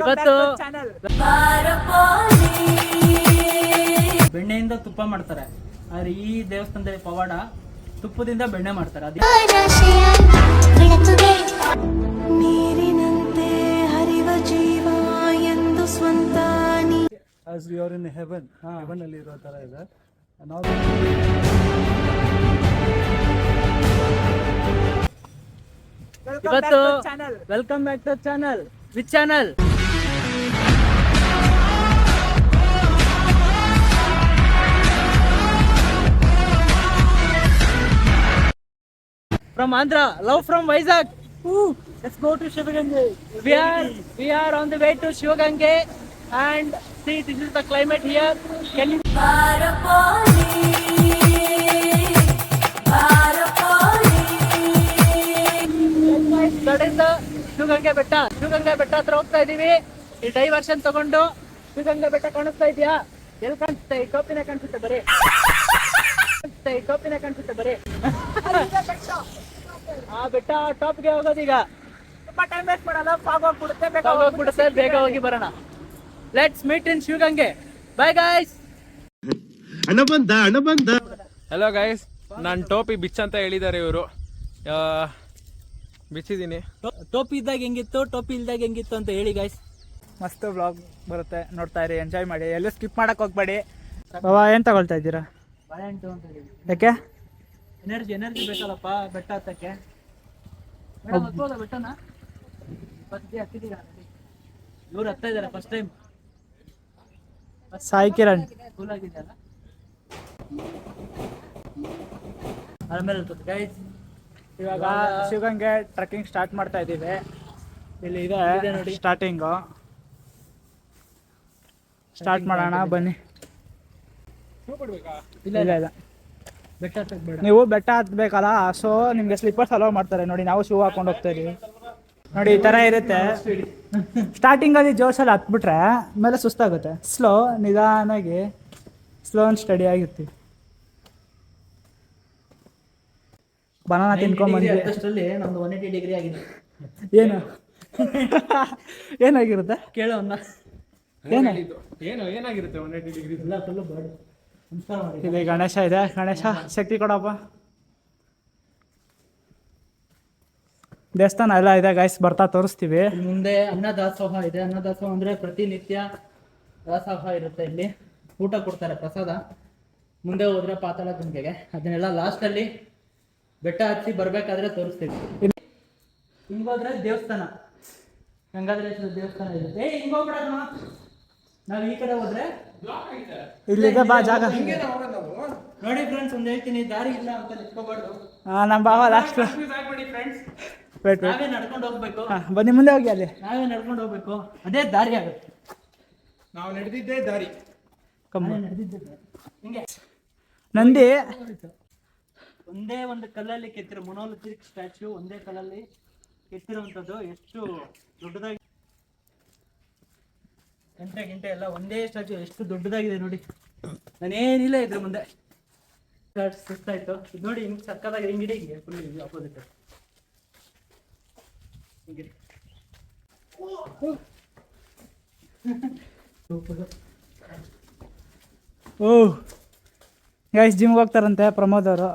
ಇವತ್ತು ಬೆಣ್ಣೆಯಿಂದ ತುಪ್ಪ ಮಾಡ್ತಾರೆ, ಆದ್ರೆ ಈ ದೇವಸ್ಥಾನದಲ್ಲಿ ಪವಾಡ ತುಪ್ಪದಿಂದ ಬೆಣ್ಣೆ ಮಾಡ್ತಾರೆ. ನೀರಿನಂತೆ ಹರಿವ ಜೀವ ಎಂದು ಸ್ವಂತ as we are in heaven, heaven ಅಲ್ಲಿ ಇರೋ ತರ ಇದೆ. ನಾವು ಇವತ್ತು welcome back to channel. Which channel? From Andhra, love from Vizag. Let's go to Shivagange. We are on the way to Shivagange, and see, this is the climate here. Can you? That is the Shivaganga ಬೆಟ್ಟ. ಶಿವಗಂಗೆ ಬೆಟ್ಟ ಹತ್ರ ಹೋಗ್ತಾ ಇದೀವಿ. ಈ diversion ತಗೊಂಡು ಶಿವಗಂಗೆ ಬೆಟ್ಟ ಕಾಣಿಸ್ತಾ ಇದೆಯಾ? ಎಲ್ಲಿ ಕಾಣಿಸುತ್ತೆ? ಈ ಟೋಪಿನ ಕಾಣಿಸುತ್ತೆ ಬರೀ. ಈ ಟೋಪಿನ ಕಾಣಿಸುತ್ತೆ ಬರೀ. ಆ ಬೆಟ್ಟ ಟಾಪ್ಗೆ ಹೋಗೋದೀಗ. ತುಂಬಾ ಟೈಮ್ ವೇಸ್ಟ್ ಮಾಡಲ್ಲ, ಹೋಗ್ಬಿಡುತ್ತೆ, ಬೇಗ ಹೋಗಿ ಬರೋಣ. Let's meet in Shivaganga. Bye guys. ಅಣ್ಣ ಬಂದ. ಹಲೋ ಗೈಸ್, ನಾನು ಟೋಪಿ ಬಿಚ್ಚ ಅಂತ ಹೇಳಿದ್ದಾರೆ ಇವರು. ಬಿಚ್ಚಿದ್ದೀನಿ. ಟೋಪಿ ಇದ್ದಾಗ ಹೆಂಗಿತ್ತು, ಟೋಪಿ ಇಲ್ದಾಗ ಹೆಂಗಿತ್ತು ಅಂತ ಹೇಳಿ ಗೈಸ್. ಮಸ್ತ್ ವ್ಲಾಗ್ ಬರುತ್ತೆ, ನೋಡ್ತಾ ಇರಿ, ಎಂಜಾಯ್ ಮಾಡಿ, ಎಲ್ಲೂ ಸ್ಕಿಪ್ ಮಾಡಕ್ ಹೋಗ್ಬೇಡಿ. ಬಾಬಾ ಏನ್ ತಗೊಳ್ತಾ ಇದ್ದೀರಾ? ಬಾಳೆಹಣ್ಣು ಅಂತ ಹೇಳಿ. ಯಾಕೆ? ಎನರ್ಜಿ ಬೇಕಲ್ಲಪ್ಪ ಬೆಟ್ಟ ಹತ್ತಕ್ಕೆ. ಮೇಡಮ್ ಹತ್ತೋದ ಬೆಟ್ಟನ? ಹತ್ತಿದ್ದೀರಾ? ಇವ್ರು ಹತ್ತಾ ಇದಾರೆ first time. Sai Kiran cool ಆಗಿದೆಯಲ್ಲ, ಆಮೇಲೆ ಗೈಸ್ ಇವಾಗ ಶಿವಗಂಗೆ ಟ್ರೆಕ್ಕಿಂಗ್ ಸ್ಟಾರ್ಟ್ ಮಾಡ್ತಾ ಇದ್ದೀವಿ. ಇಲ್ಲಿ ಇದೆ ನೋಡಿ ಸ್ಟಾರ್ಟಿಂಗು. ಸ್ಟಾರ್ಟ್ ಮಾಡೋಣ ಬನ್ನಿ. ಇಲ್ಲ ಬೆಟ್ಟ ಹತ್ತಕ್ಕೆ ಬೇಡ, ನೀವು ಬೆಟ್ಟ ಹತ್ಬೇಕಲ್ಲ, ಸೊ ನಿಮ್ಗೆ ಸ್ಲಿಪ್ಪರ್ಸ್ ಅಲೋ ಮಾಡ್ತಾರೆ ನೋಡಿ. ನಾವು ಶೂ ಹಾಕೊಂಡು ಹೋಗ್ತಾ ಇದೀವಿ ನೋಡಿ, ಈ ತರ ಇರುತ್ತೆ. ಸ್ಟಾರ್ಟಿಂಗ್ ಅಲ್ಲಿ ಜೋಶಲ್ಲಿ ಹತ್ಬಿಟ್ರೆ ಮೇಲೆ ಸುಸ್ತಾಗುತ್ತೆ. ನಿಧಾನಾಗಿ ಸ್ಲೋ ಅಂಡ್ ಸ್ಟಡಿ ಆಗಿರ್ತೀವಿ. ಬನಾನಾ ತಿನ್ಕೊಂಡ್ಬಂದ್ವಿ. ಅಷ್ಟರಲ್ಲಿ ನಮ್ದು 180 ಡಿಗ್ರಿ ಆಗಿದೆ. ಏನು ಏನಾಗಿರುತ್ತೆ ಕೇಳೋ ಅನ್ನ. ಏನಾಗಿರುತ್ತೆ 180 ಡಿಗ್ರಿ? ಎಲ್ಲ ಫುಲ್ಲು ಬಾಡಿ. ನಮಸ್ಕಾರ ಮಾಡಿ. ಇಲ್ಲಿ ಗಣೇಶ ಇದೆ. ಗಣೇಶ ಶಕ್ತಿ ಕೊಡಪ್ಪ. ದೇವಸ್ಥಾನ ಎಲ್ಲ ಇದೆ ಗೈಸ್, ಬರ್ತಾ ತೋರಿಸ್ತೀವಿ. ಮುಂದೆ ಅನ್ನದಾಸೋಹ ಇದೆ. ಅನ್ನದಾಸೋಹ ಅಂದ್ರೆ ಪ್ರತಿನಿತ್ಯ ದಾಸೋಹ ಇರುತ್ತೆ. ಇಲ್ಲಿ ಊಟ ಕೊಡ್ತಾರೆ, ಪ್ರಸಾದ. ಮುಂದೆ ಹೋದ್ರೆ ಪಾತಾಳ ಗಂಗೆಗೆ. ಅದನ್ನೆಲ್ಲ ಲಾಸ್ಟ್ ಅಲ್ಲಿ ಬೆಟ್ಟ ಹಚ್ಚಿ ಬರ್ಬೇಕಾದ್ರೆ ತೋರಿಸ್ತೀವಿ. ಹಿಂಗೋದ್ರೆ ದೇವಸ್ಥಾನ, ಗಂಗಾಧರೇಶ್ವರ ದೇವಸ್ಥಾನ ಇದೆ. ಹಿಂಗೋಗ್ಬಿಡ, ನಾವ್ ಈ ಕಡೆ ಹೋದ್ರೆ ಇಲ್ಲಿದೆ ಬಾ ಜಾಗ. ನೋಡಿ ಫ್ರೆಂಡ್ಸ್, ಒಂದ್ ಹೇಳ್ತೀನಿ, ದಾರಿ ಇಲ್ಲ ಅಂತ ನಿಂತ್ಕೋಬಾರ್ದು. ನಮ್ಮ ಬಾವ ಲಾಸ್ಟ್ ನಾವೇ ನಡ್ಕೊಂಡು ಹೋಗ್ಬೇಕು. ಬನ್ನಿ ಮುಂದೆ ಹೋಗಿ. ಅಲ್ಲಿ ನಾವೇ ನಡ್ಕೊಂಡು ಹೋಗ್ಬೇಕು, ಅದೇ ದಾರಿ ಆಗುತ್ತೆ. ನಾವು ನಡೆದಿದ್ದೇ ದಾರಿ. ನಡೆದಿದ್ದೆ ಹಿಂಗೆ. ನಂದಿ ಒಂದೇ ಒಂದು ಕಲ್ಲಲ್ಲಿ ಕೆತ್ತಿರೋ ಮೊನೋಲಿಥಿಕ್ ಸ್ಟ್ಯಾಚ್ಯೂ, ಒಂದೇ ಕಲ್ಲಲ್ಲಿ ಕೆತ್ತಿರುವಂಥದ್ದು. ಎಷ್ಟು ದೊಡ್ಡದಾಗಿ, ಗಂಟೆ ಎಲ್ಲ ಒಂದೇ ಸ್ಟ್ಯಾಚ್ಯೂ ಎಷ್ಟು ದೊಡ್ಡದಾಗಿದೆ ನೋಡಿ. ನಾನೇನಿಲ್ಲ ಇದ್ರ ಮುಂದೆ. ಸುಸ್ತಾಯ್ತು. ಇದು ನೋಡಿ, ಹಿಂಗೆ ಸಕ್ಕದಾಗಿ ಹಿಂಗಿಡಿ, ಹಿಂಗೆ ಫುಲ್ ಆಪೋಸಿಟ್. ಓಹ್ ಗೈಸ್, ಜಿಮ್ಗೆ ಹೋಗ್ತಾರಂತೆ ಪ್ರಮೋದ್ ಅವರು.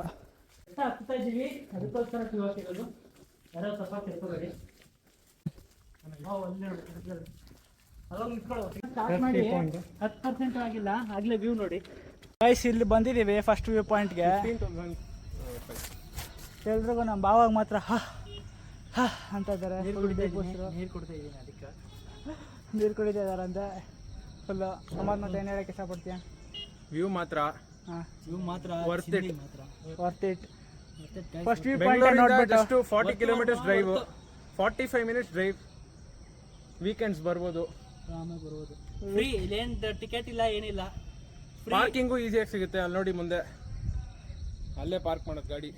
ಹತ್ತಾ ಇದ್ದೀವಿ, ಅದಕ್ಕೋಸ್ಕರ ಶಿವಕಿರೋದು. ಯಾರೋ ಸ್ವಲ್ಪ ತಿಳ್ಕೊಬೇಡಿ. ಸ್ಟಾರ್ಟ್ ಮಾಡಿ 10% ಆಗಿಲ್ಲ, ಆಗ್ಲೇ ವ್ಯೂ ನೋಡಿ ಗೈಸ್. ಇಲ್ಲಿ ಬಂದಿದ್ದೀವಿ ಫಸ್ಟ್ ವ್ಯೂ ಪಾಯಿಂಟ್ಗೆ. ಎಲ್ರಿಗೂ ನಮ್ಮ ಬಾವಾಗ ಮಾತ್ರ ಹ ಅಂತ ಇದ್ದಾರೆ. ನೀರು ಕುಡಿತಾ ಇದ್ದೀನಿ ಅದಕ್ಕೆ. ನೀರು ಕುಡಿತಾ ಇದಾರಂತೆ ಫುಲ್ಲು. ಅಮ್ಮನ ಮತ್ತೆ ಏನು ಹೇಳಕ್ಕೆ ಇಷ್ಟಪಡ್ತೀಯ? ವ್ಯೂ ಮಾತ್ರ ವ್ಯೂ ಮಾತ್ರ worth it. Worth it. First view point ಬೆಂಗಳೂರಿಂದ ನೋಡ್ಬಿಟ್ಟು just 40 kilometres drive, 45 minutes drive. Weekends ಬರ್ಬೋದು, ಆರಾಮಾಗಿ ಬರ್ಬೋದು. ಫ್ರೀ, ಇಲ್ಲೇನು ಟಿಕೆಟ್ ಇಲ್ಲ, ಏನಿಲ್ಲ. ಪಾರ್ಕಿಂಗು ಈಸಿಯಾಗಿ ಸಿಗುತ್ತೆ. ಅಲ್ಲಿ ನೋಡಿ ಮುಂದೆ, ಅಲ್ಲೇ ಪಾರ್ಕ್ ಮಾಡೋದು ಗಾಡಿ.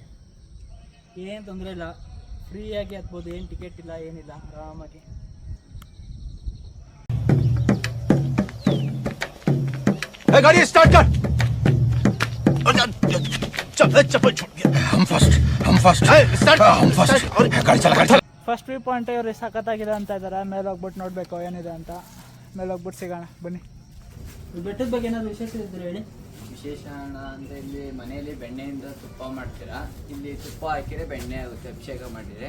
ಏನು ತೊಂದರೆ ಇಲ್ಲ, ಫ್ರೀಯಾಗಿ ಹತ್ಬೋದು. ಏನು ಟಿಕೆಟ್ ಇಲ್ಲ, ಏನಿಲ್ಲ, ಆರಾಮಾಗಿ. गाड़ी स्टार्ट कर। चप्पल छोड़। हम फर्स्ट। स्टार्ट। हम फर्स्ट। गाड़ी चला। ಫಸ್ಟ್ ವ್ಯೂ ಪಾಯಿಂಟ್ ಇವ್ರು ಸಖತ್ತಾಗಿದೆ ಅಂತ ಇದ್ದಾರೆ. ಮೇಲೆ ಹೋಗ್ಬಿಟ್ಟು ನೋಡಬೇಕು ಏನಿದೆ ಅಂತ. ಮೇಲೆ ಹೋಗ್ಬಿಟ್ಟು ಸಿಗೋಣ ಬನ್ನಿ. ಈ ಬೆಟ್ಟದ ಬಗ್ಗೆ ಏನಾದ್ರು ವಿಶೇಷ ಇದ್ರೆ ಹೇಳಿ. ವಿಶೇಷ ಅಂದ್ರೆ ಇಲ್ಲಿ ಮನೆಯಲ್ಲಿ ಬೆಣ್ಣೆಯಿಂದ ತುಪ್ಪ ಮಾಡ್ತೀರಾ, ಇಲ್ಲಿ ತುಪ್ಪ ಹಾಕಿದ್ರೆ ಬೆಣ್ಣೆ ಆಗುತ್ತೆ. ಅಭಿಷೇಕ ಮಾಡಿದ್ರೆ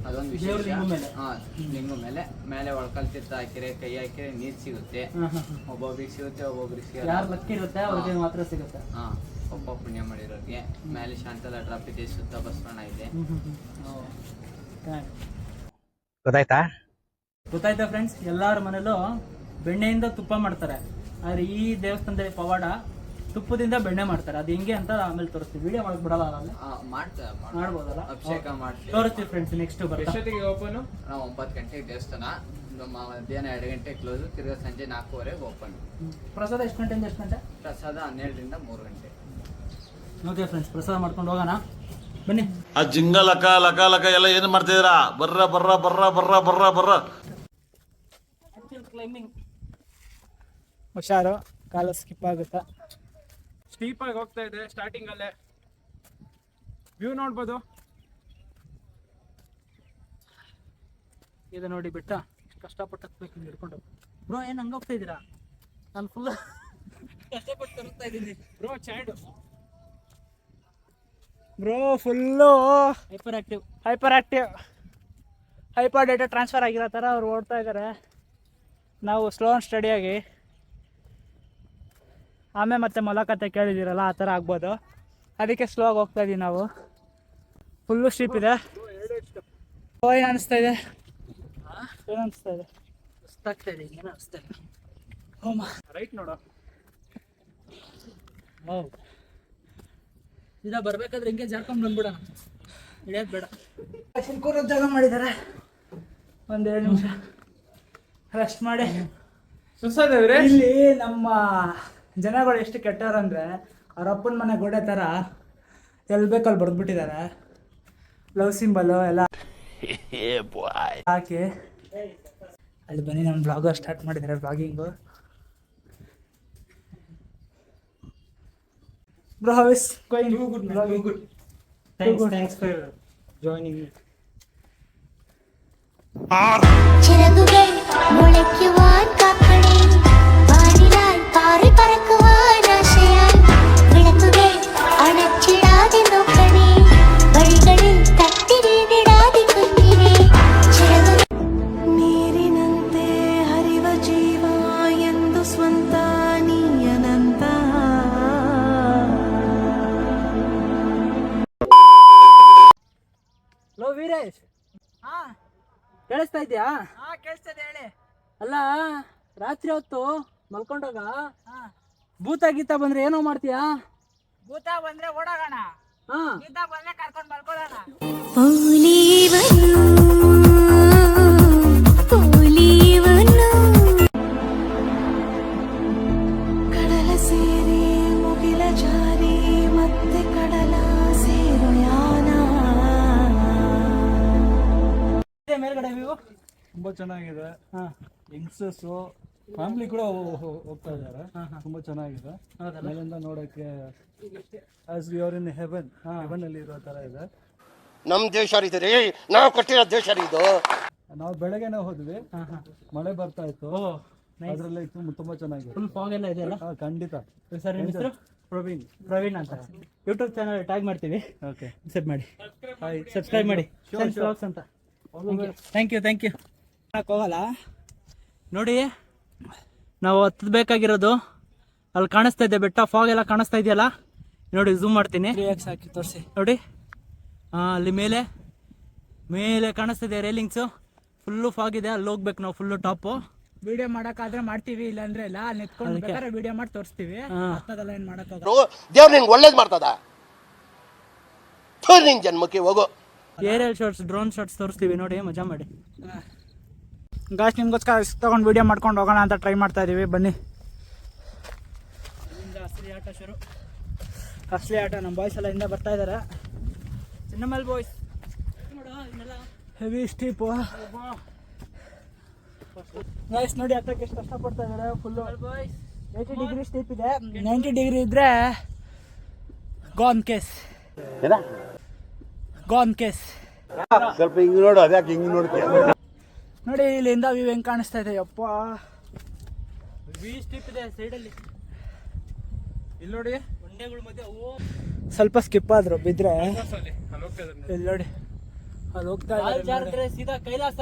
ಅದೊಂದು ವಿಶೇಷ. ಹಾ, ಲಿಂಗು ಮೇಲೆ ಒಳಕಲ್ ತೀರ್ಥ ಹಾಕಿದ್ರೆ, ಕೈ ಹಾಕಿದ್ರೆ ನೀರ್ ಸಿಗುತ್ತೆ. ಒಬ್ಬೊಬ್ರಿಗೆ ಸಿಗುತ್ತೆ, ಒಬ್ಬೊಬ್ರಿಗೆ ಸಿಗಲ್ಲ. ಯಾರು ಲಕ್ಕಿ ಇರುತ್ತೆ ಅವ್ರಿಗೆ ಮಾತ್ರ ಸಿಗುತ್ತೆ. ಹಾ, ಒಬ್ಬ ಪುಣ್ಯ ಮಾಡಿರೋರಿಗೆ. ಮೇಲೆ ಶಾಂತಲ ಡ್ರಾಪ್ ಇದೆ, ಸುತ್ತ ಬಸವಣ್ಣ ಇದೆ. ಗೊತ್ತಾಯ್ತಾ ಫ್ರೆಂಡ್ಸ್, ಎಲ್ಲಾರ ಮನೇಲೂ ಬೆಣ್ಣೆಯಿಂದ ತುಪ್ಪ ಮಾಡ್ತಾರೆ. ಆದ್ರೆ ಈ ದೇವಸ್ಥಾನದಲ್ಲಿ ಪವಾಡ ತುಪ್ಪದಿಂದ ಬೆಣ್ಣೆ ಮಾಡ್ತಾರೆ. ಅದು ಹೆಂಗೆ ಅಂತ ಆಮೇಲೆ ತೋರಿಸ್ತೀವಿ. ವಿಡಿಯೋ ಮಾಡಕ್ ಬಿಡಲ್ಲ ಅಲ್ಲೇ ಮಾಡ್ಬೋದಲ್ಲ, ಅಭಿಷೇಕ ಮಾಡ್ತೀವಿ, ತೋರಿಸ್ತೀವಿ ಫ್ರೆಂಡ್ಸ್. ನೆಕ್ಸ್ಟ್ ಎಷ್ಟೊತ್ತಿಗೆ ಓಪನ್? ನಾವು 9 ಗಂಟೆಗೆ ದೇವಸ್ಥಾನ, ಮಧ್ಯಾಹ್ನ 2 ಗಂಟೆಗೆ ಕ್ಲೋಸ್, ತಿರ್ಗಾ ಸಂಜೆ 4:15 ಓಪನ್. ಪ್ರಸಾದ ಎಷ್ಟು ಗಂಟೆಯಿಂದ ಎಷ್ಟು ಗಂಟೆ? ಪ್ರಸಾದ 12ರಿಂದ 3 ಗಂಟೆ. ಓಕೆ ಫ್ರೆಂಡ್ಸ್, ಪ್ರಸಾದ ಮಾಡ್ಕೊಂಡು ಹೋಗೋಣ ಬನ್ನಿ. ಆ ಜಿಂಗ ಲಕ ಲಕ ಲಕ ಎಲ್ಲ ಏನ್ ಮಾಡ್ತಿದ್ದೀರಾ? ಬರ್ರ ಬರ್ರ ಬರ್ರ ಬರ್ರ ಬರ್ರ ಬರ್ರ. ಕ್ಲೈಂಬಿಂಗ್ ಹುಷಾರು, ಕಾಲ ಸ್ಕಿಪ್ ಆಗುತ್ತಾ. ಸ್ಟೀಪ್ ಆಗಿ ಹೋಗ್ತಾ ಇದೆ. ಸ್ಟಾರ್ಟಿಂಗ್ ಅಲ್ಲೇ ವ್ಯೂ ನೋಡ್ಬೋದು. ಇದು ನೋಡಿ ಬೆಟ್ಟ, ಕಷ್ಟಪಟ್ಟು ಹತ್ಬೇಕು ಹಿಡ್ಕೊಂಡು. ಬ್ರೋ ಏನು ಹಂಗೆ ಹೋಗ್ತಾ ಇದ್ದೀರಾ? ನಾನು ಫುಲ್ ಕಷ್ಟಪಟ್ಟು ತರುತ್ತಾ ಇದ್ದೀನಿ ಬ್ರೋ. ಚಾಡು bro full hyper active hyper data transfer ಆಗಿರೋ ಥರ ಅವ್ರು ಓಡ್ತಾ ಇದ್ದಾರೆ. ನಾವು ಸ್ಲೋ ಆ್ಯಂಡ್ ಸ್ಟಡಿಯಾಗಿ ಆಮೇಲೆ ಮತ್ತೆ ಮೊಲಕತೆ ಕೇಳಿದ್ದೀರಲ್ಲ ಆ ಥರ ಆಗ್ಬೋದು. ಅದಕ್ಕೆ ಸ್ಲೋ ಆಗಿ ಹೋಗ್ತಾ ಇದ್ದೀವಿ ನಾವು. ಫುಲ್ಲು ಸ್ಟೀಪ್ ಇದೆ. ಏನು ಅನಿಸ್ತಾ ಇದೆ? ಏನು ಅನಿಸ್ತಾ ಇದೆ? ಸುಸ್ತಾಗ್ತಾ ಇದೆ. ಏನು ಅನಿಸ್ತಾ ಇಲ್ಲ. ರೈಟ್ ನೋಡು. ಇದ ಬರ್ಬೇಕಾದ್ರೆ ಹಿಂಗೆ ಜಾರ್ಕೊಂಡು ಬಂದ್ಬಿಡೋಣ. ಇಳಿಯೋದು ಬೇಡ. ಕೂರೋ ಜಾಗ ಮಾಡಿದ್ದಾರೆ. 1-2 ನಿಮಿಷ ರೆಸ್ಟ್ ಮಾಡಿ. ಸುಸ್ತಾದೇವ್ರೆ. ಇಲ್ಲಿ ನಮ್ಮ ಜನಗಳು ಎಷ್ಟು ಕೆಟ್ಟವ್ರಂದ್ರೆ ಅವ್ರ ಅಪ್ಪನ ಮನೆ ಗೋಡೆ ಥರ ಎಲ್ಲಿ ಬೇಕಲ್ಲಿ ಬರೆದ್ಬಿಟ್ಟಿದ್ದಾರೆ. ಲವ್ ಸಿಂಬಲು ಎಲ್ಲ ಹಾಕಿ ಅಲ್ಲಿ ಬನ್ನಿ. ನಮ್ಮ ಬ್ಲಾಗರ್ ಸ್ಟಾರ್ಟ್ ಮಾಡಿದ್ದಾರೆ blogging. Bro how is going? Good. Thanks for joining. ചിറകുകൾ മുളയ്ക്കുവാൻ കാക്കണേ, വാനിലാൽ പാറി പറക്കുവാൻ ആശയാൽ വിളക്കുകൾ അണച്ചിടാതെ നോക്കണേ, വഴികളിൽ തട്ടി വീണിടാതെ കുഞ്ഞിനെ. ನೀರಿನಂತೆ ಹರಿವ ಜೀವ ಎಂದು ಸ್ವಂತ ನೀಯನಂತ. ಲೋ ವೀರೇಶ್, ಕೇಳಿಸ್ತಾ ಇದೆಯಾ? ಕೇಳಿಸ್ತದೆ ಹೇಳಿ. ಅಲ್ಲ, ರಾತ್ರಿ ಹೊತ್ತು ಮಲ್ಕೊಂಡಾಗ ಭೂತ ಗೀತ ಬಂದ್ರೆ ಏನೋ ಮಾಡ್ತೀಯಾ? ಭೂತ ಬಂದ್ರೆ ಓಡೋಗೋಣ, ಹಾ, ಗೀತ ಬಂದ್ರೆ ಕರ್ಕೊಂಡು ಮಲ್ಕೊಳ್ಳೋಣ. ಕಡಲ ಸೇರಿ ಮುಗಿಲ ಜಾರಿ ಮತ್ತೆ ಕಡಲ ಸೇರೋ ಯಾನ. ಮೇಲ್ಗಡೆ ವ್ಯೂ ತುಂಬಾ ಚೆನ್ನಾಗಿದೆ. ಹಾ, ಯಂಗ್ಸ್ಟರ್ಸ್ ಫ್ಯಾಮಿಲಿ ಕೂಡ ಹೋಗ್ತಾ ಇದ್ದಾರೆ. ತುಂಬಾ ಚೆನ್ನಾಗಿದೆ. ಹೌದಲ್ಲ? ಮೇಲಿಂದ ನೋಡಕ್ಕೆ as we are in heaven, Heaven ಅಲ್ಲಿ ಇರೋ ತರ ಇದೆ. ನಮ್ ದೇಶ ರೀ, ನಾವು ಕೊಟ್ಟಿರೋ ದೇಶ ಇದು. ನಾವು ಬೆಳಗ್ಗೆನೆ ಹೋದ್ವಿ, ಮಳೆ ಬರ್ತಾ ಇತ್ತು. ಓ, ಅದ್ರಲ್ಲಿ ತುಂಬಾ ಚೆನ್ನಾಗಿದೆ. ಫುಲ್ ಫಾಗ್ ಎಲ್ಲ ಇದೆಯಲ್ಲ? ಖಂಡಿತ. ಸರ್, ನಿಮ್ಮ ಹೆಸರು? ಪ್ರವೀಣ್ ಅಂತ. ಯೂಟ್ಯೂಬ್ ಚಾನಲ್ ಟ್ಯಾಗ್ ಮಾಡ್ತೀವಿ. ಓಕೆ, ಸಬ್ ಮಾಡಿ, ಸಬ್ಸ್ಕ್ರೈಬ್ ಮಾಡಿ. ವ್ಲಾಗ್ಸ್ ಅಂತ. Thank you. ಹೋಗಲ್ಲ ನೋಡಿ, ನಾವು ಹತ್ತಬೇಕಾಗಿರೋದು ಅಲ್ಲಿ ಕಾಣಿಸ್ತಾ ಇದೆ ಬೆಟ್ಟ. ಫಾಗ್ ಎಲ್ಲ ಕಾಣಿಸ್ತಾ ಇದೆಯಲ್ಲ ನೋಡಿ, ಝೂಮ್ ಮಾಡ್ತೀನಿ. ಹಾಕಿ ತೋರಿಸಿ ನೋಡಿ, ಅಲ್ಲಿ ಮೇಲೆ ಕಾಣಿಸ್ತಾ ಇದೆ ರೇಲಿಂಗ್ಸು. ಫುಲ್ಲು ಫಾಗ್ ಇದೆ, ಅಲ್ಲಿ ಹೋಗ್ಬೇಕು ನಾವು. Full top. ವಿಡಿಯೋ ಮಾಡಕ್ಕಾದ್ರೆ ಮಾಡ್ತೀವಿ, ಇಲ್ಲ ಅಂದ್ರೆ ಇಲ್ಲ. ಅಲ್ಲಿ ನಿಂತ್ಕೊಂಡು ಬೇಕಾದ್ರೆ ವಿಡಿಯೋ ಮಾಡಿ ತೋರಿಸ್ತೀವಿ. ಅದೆಲ್ಲ ಏನು ಮಾಡೋಕ್ಕಾಗಲ್ಲ. ದೇವ್ರು ನಿಂಗೆ ಒಳ್ಳೇದ್ ಮಾಡ್ತದ. ನಿನ್ ಜನ್ಮಕ್ಕೆ ಹೋಗೋ. ಏರಿಯಲ್ ಶಾರ್ಟ್ಸ್, ಡ್ರೋನ್ ಶಾರ್ಟ್ಸ್ ತೋರಿಸ್ತೀವಿ ನೋಡಿ, ಮಜಾ ಮಾಡಿ. ಗಾಯ್ಸ್ ನಿಮ್ಗೋಸ್ಕರ ತಗೊಂಡು ವಿಡಿಯೋ ಮಾಡ್ಕೊಂಡು ಹೋಗೋಣ ಅಂತ ಟ್ರೈ ಮಾಡ್ತಾ ಇದೀವಿ. ಬನ್ನಿ. ಅಸಲಿ ಆಟ ಶುರು. ಅಸಲಿ ಆಟ. ನಮ್ಮ ಬಾಯ್ಸ್ ಎಲ್ಲ ಹಿಂದೆ ಬರ್ತಾ ಇದ್ದಾರೆ. ಚಿನ್ನಮಲ್ ಬಾಯ್ಸ್ ಹೆವಿ ಸ್ಟೀಪು. ಗಾಯ್ಸ್ ನೋಡಿ ಹತ್ತಕ್ಕೆ ಎಷ್ಟು ಕಷ್ಟಪಡ್ತಾ ಇದ್ದಾರೆ. ಫುಲ್ಲು 80 ಡಿಗ್ರಿ ಸ್ಟೀಪ್ ಇದೆ. 90 ಡಿಗ್ರಿ ಇದ್ರೆ ಗಾನ್ ಕೇಸ್. ಸ್ವಲ್ಪ ಹಿಂಗ್ ನೋಡು, ಅದ್ಯಾಕೆ ಹಿಂಗ್ ನೋಡ್ತೀಯ? ನೋಡಿ ಇಲ್ಲಿಂದ ವ್ಯೂ ಹೆಂಗ್ ಕಾಣಿಸ್ತಾ ಇದೆ ಯಪ್ಪ. ಸ್ಟಿಪ್ ಇದೆ ಸೈಡಲ್ಲಿ, ಇಲ್ಲಿ ನೋಡಿ, ಬಂಡೆಗಳ ಮಧ್ಯೆ. ಸ್ವಲ್ಪ ಸ್ಕಿಪ್ ಆದ್ರು ಬಿದ್ರೆ ಇಲ್ಲಿ ನೋಡಿ ಅಲ್ಲಿ ಹೋಗ್ತಾ ಜಾರಿದ್ರೆ ಸೀದಾ ಕೈಲಾಸ.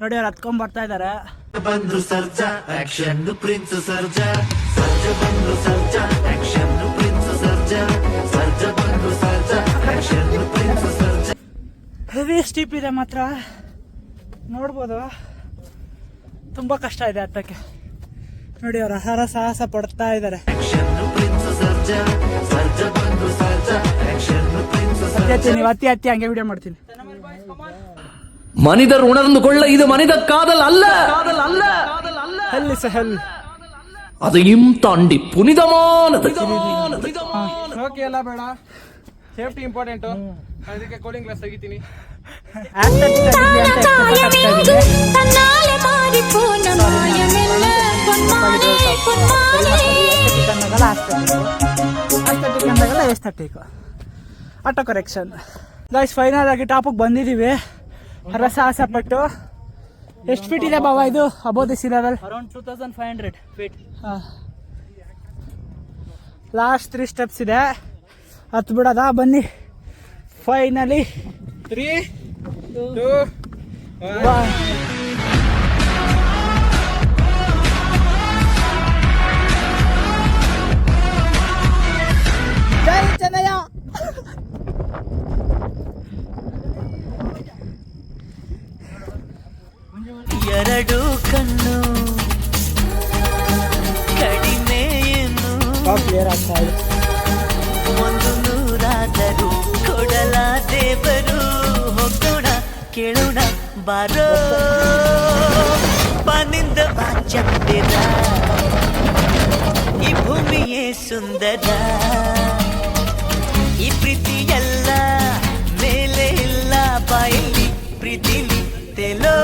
ನೋಡಿ ಅವ್ರು ಹತ್ಕೊಂಡ್ ಬರ್ತಾ ಇದಾರೆ. ಬಂದ್ರು ಸರ್ಜಾ ಆಕ್ಷನ್ ಪ್ರಿನ್ಸ್ ಸರ್ಜಾ, ಸರ್ಜಾ ಬಂದ್ರು ಸರ್ಜಾ ಆಕ್ಷನ್ ಪ್ರಿನ್ಸ್ ಸರ್ಜಾ, ಸರ್ಜಾ ಬಂದ್ರು Sarja action prince Sarja. Heavy steep ಇದೆ ಮಾತ್ರ, ನೋಡ್ಬೋದು ತುಂಬಾ ಕಷ್ಟ ಇದೆ ಹತ್ತಕ್ಕೆ. ನೋಡಿ ಅವ್ರ ಆಹಾರ ಸಾಹಸ ಪಡ್ತಾ ಇದ್ದಾರೆ. ಆಕ್ಷನ್ ಪ್ರಿನ್ಸ್ ಸರ್ಜಾ, ಸರ್ಜಾ ಬಂದ್ರು ಸರ್ಜಾ ಆಕ್ಷನ್ ಪ್ರಿನ್ಸ್ ಸರ್ಜಾ. ನೀವು ಹತ್ತಿ ಹತ್ತಿ ಹಂಗೆ ವಿಡಿಯೋ ಮಾಡ್ತೀನಿ. மனிதர் உணர்ந்து கொள்ள இது மனித காதல் அல்ல, ಹೆಲ್ ಇಸ್ ಹೆಲ್. அதையும் தாண்டி புனிதமானது. ಶೋಕಿ ಎಲ್ಲ ಬೇಡ, ಸೇಫ್ಟಿ ಇಂಪಾರ್ಟೆಂಟು. ಅದಕ್ಕೆ ಕೂಲಿಂಗ್ ಗ್ಲಾಸ್ ತೆಗಿತೀನಿ. Auto correction. ಗೈಸ್ ಫೈನಲ್ ಆಗಿ ಟಾಪಿಗೆ ಬಂದಿದ್ದೀವಿ. ಹರಸಾಹಸ ಪಟ್ಟು. ಎಷ್ಟು ಫೀಟ್ ಇದೆ ಬಾಬಾ ಇದು above the sea level? Around 2500 feet. Last 3 steps ಇದೆ, ಹತ್ತು ಬಿಡೋದ ಬನ್ನಿ. ಫೈನಲಿ 3, 2, 1. ಜೈ ಚೆನ್ನಯ್ಯ. ಎರಡು ಕಣ್ಣು ಕಡಿಮೆ ಏನು, ಕ್ಲಿಯರ್ ಆಗ್ತಾ ಇದೆ. ಒಂದು ನೂರಾದರೂ ಕೊಡಲ ದೇವರು. ಹೋಗೋಣ ಕೇಳೋಣ ಬಾರೋ, ಬಾನಿಂದ ಬಾ ಚಂದಿರ, ಈ ಭೂಮಿಯೇ ಸುಂದರ, ಈ ಪ್ರೀತಿ ಎಲ್ಲ ಮೇಲೆ ಇಲ್ಲ, ಬಾಯಲ್ಲಿ ಪ್ರೀತಿಲಿ ತೆಲೋ.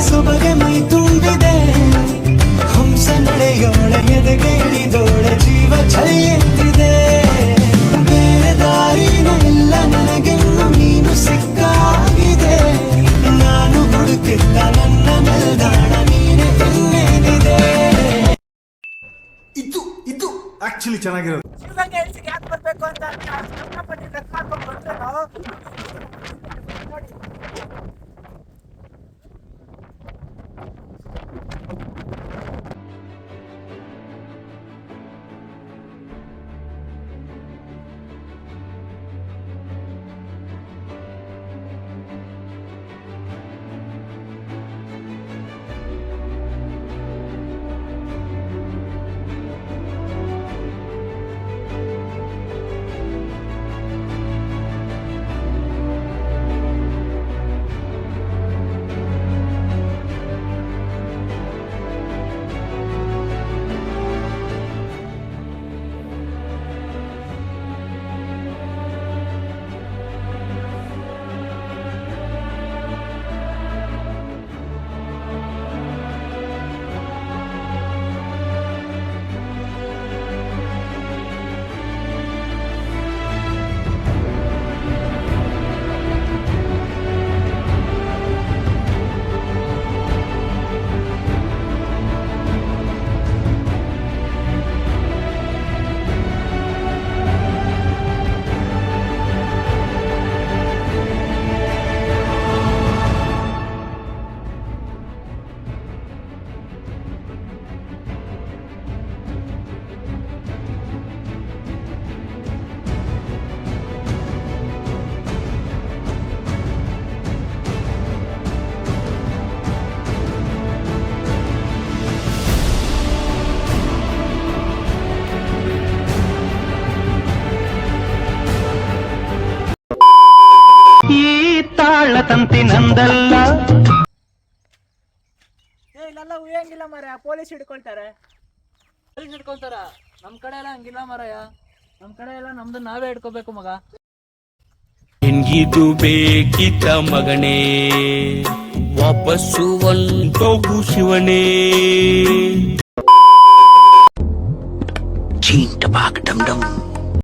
ಸೊಬಗೆ ಮೈ ತುಂಬಿದೆ, ಹಂಸ ನಡೆಯೋಳ ಎದೆಗೆ ಇಳಿದೋಳ ಜೀವ ಚಲಿಯುತ್ತಿದೆ. ಬೇರೆ ದಾರಿನೂ ಇಲ್ಲ ನನಗೆನ್ನು ನೀನು ಸಿಕ್ಕಾಗಿದೆ, ನಾನು ಹುಡುಕಿದ್ದ ನನ್ನ ನಿಲ್ದಾಣ ನೀನೆ ಇನ್ನೇನಿದೆ. ಇದು ಆಕ್ಚುಲಿ ಚೆನ್ನಾಗಿರೋದು. ಯಾಕೆ ಬರ್ಬೇಕು ಅಂತ ಕಷ್ಟಪಟ್ಟು ಡ್ರೆಸ್ ಮಾಡ್ಕೊಂಡು ಬಂದ್ರೆ ನಾವು ತಂತಿ ನಂದಲ್ಲ. ಇಲ್ಲೆಲ್ಲ ಉಯ್ಯಂಗಿಲ್ಲ ಮಾರ, ಪೊಲೀಸ್ ಹಿಡ್ಕೊಳ್ತಾರೆ. ಪೊಲೀಸ್ ಹಿಡ್ಕೊಳ್ತಾರ? ನಮ್ ಕಡೆ ಎಲ್ಲ ಹಂಗಿಲ್ಲ ಮಾರಾಯ, ನಮ್ ಕಡೆ ಎಲ್ಲ ನಮ್ದು ನಾವೇ ಹಿಡ್ಕೋಬೇಕು ಮಗ. ನಿನ್ಗಿದು ಬೇಕಿತ್ತ ಮಗನೇ, ವಾಪಸ್ಸು ಒಂದೋಗು ಶಿವನೇ. ಚೀಂಟ ಬಾಕ್ ಡಮ್ ಡಮ್